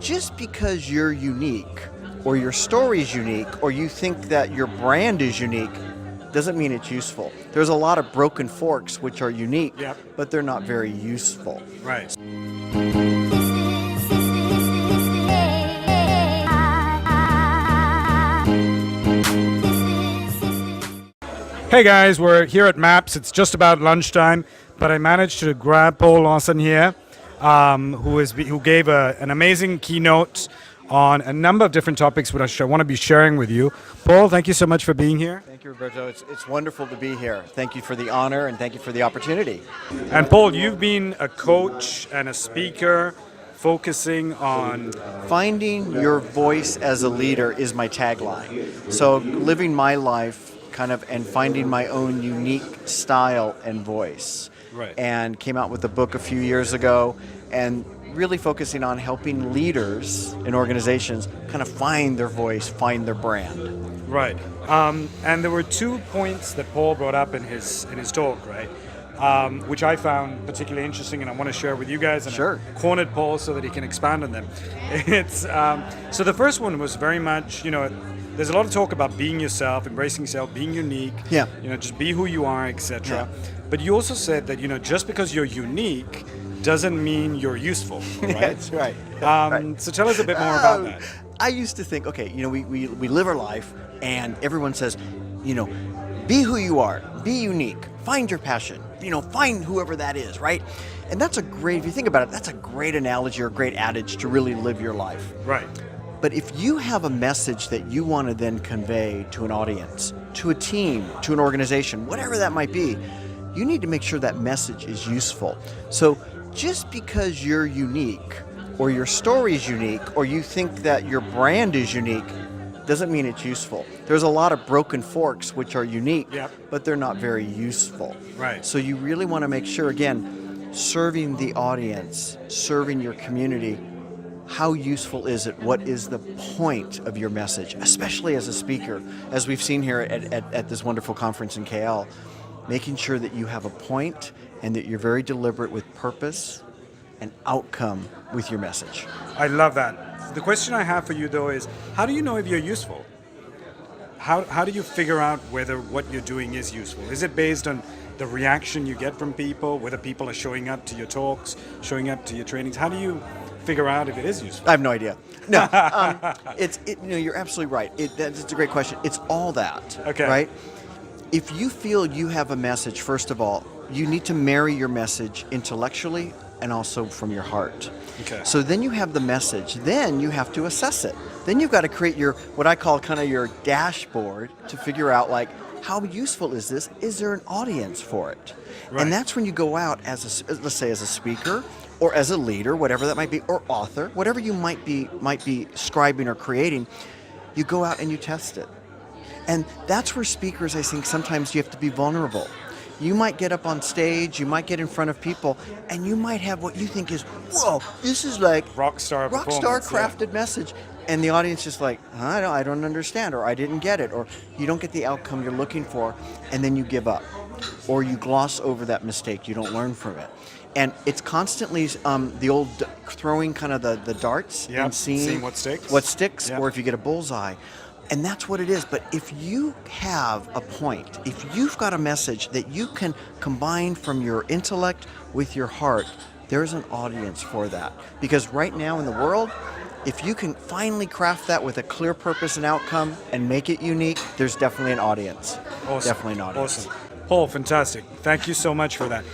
just because you're unique or your story is unique or you think that your brand is unique doesn't mean it's useful. There's a lot of broken forks which are unique, Yep. but they're not very useful. Right. Hey guys, we're here at MAPS. It's just about lunchtime, but I managed to grab Paul Larsen here, who gave an amazing keynote on a number of different topics which I want to be sharing with you. Paul, thank you so much for being here. Thank you, Roberto. It's wonderful to be here. Thank you for the honor and thank you for the opportunity. And Paul, you've been a coach and a speaker focusing on Finding your voice as a leader is my tagline. So living my life and finding my own unique style and voice. Right. And came out with a book a few years ago and really focusing on helping leaders in organizations kind of find their voice, find their brand. Right. And there were 2 points that Paul brought up in his talk, right? Which I found particularly interesting, and I want to share with you guys. And Sure. I cornered Paul so that he can expand on them. It's so the first one was very much, there's a lot of talk about being yourself, embracing yourself, being unique. Yeah. Just be who you are, etc. Yeah. But you also said that just because you're unique doesn't mean you're useful. Right? That's right. So tell us a bit more about that. I used to think, okay, we live our life and everyone says, be who you are, be unique, find your passion, find whoever that is, right? And that's if you think about it, that's a great analogy or a great adage to really live your life. Right. But if you have a message that you want to then convey to an audience, to a team, to an organization, whatever that might be, you need to make sure that message is useful. So just because you're unique or your story is unique or you think that your brand is unique doesn't mean it's useful. There's a lot of broken forks which are unique, Yep. but they're not very useful. Right. So you really want to make sure, again, serving the audience, serving your community, how useful is it? What is the point of your message, especially as a speaker, as we've seen here at this wonderful conference in KL, making sure that you have a point and that you're very deliberate with purpose and outcome with your message. I love that. The question I have for you, though, is how do you know if you're useful? How do you figure out whether what you're doing is useful? Is it based on the reaction you get from people, whether people are showing up to your talks, showing up to your trainings? How do you figure out if it is useful? I have no idea. No, you're absolutely right. That's a great question. It's all that, Okay. right? If you feel you have a message, first of all, you need to marry your message intellectually and also from your heart. Okay. So then you have the message. Then you have to assess it. Then you've got to create what I call kind of your dashboard to figure out how useful is this? Is there an audience for it? Right. And that's when you go out let's say as a speaker or as a leader, whatever that might be, or author, whatever you might be scribing or creating, you go out and you test it. And that's where speakers, I think, sometimes you have to be vulnerable. You might get up on stage, you might get in front of people, and you might have what you think is, whoa, this is like rock star crafted message. And the audience is like, I don't understand, or I didn't get it, or you don't get the outcome you're looking for, and then you give up. Or you gloss over that mistake, you don't learn from it. And it's constantly the old throwing kind of the darts and seeing what sticks. Or if you get a bullseye. And that's what it is. But if you have a point, if you've got a message that you can combine from your intellect with your heart, there's an audience for that. Because right now in the world, if you can finally craft that with a clear purpose and outcome and make it unique, there's definitely an audience. Awesome. Definitely an audience. Awesome. Paul, fantastic. Thank you so much for that.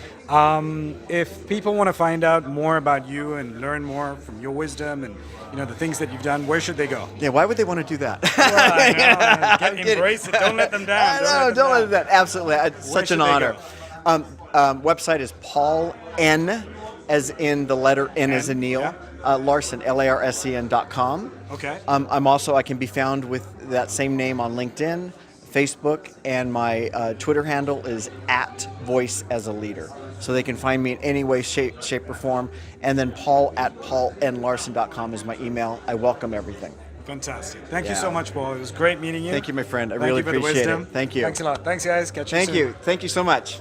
If people want to find out more about you and learn more from your wisdom and the things that you've done, where should they go? Yeah, why would they want to do that? Well, embrace it. Don't let them down. Don't let them down. Absolutely. It's such an honor. Website is Paul N, as in the letter N as in Neil. Larsen, LARSEN.com. Okay. I can be found with that same name on LinkedIn, Facebook, and my Twitter handle is @VoiceAsALeader. So they can find me in any way, shape, or form. And then paul@paulandlarsen.com is my email. I welcome everything. Fantastic. Thank you so much, Paul. It was great meeting you. Thank you, my friend. I really appreciate it. Thank you. Thanks a lot. Thanks, guys. Catch you soon. Thank you. Thank you so much.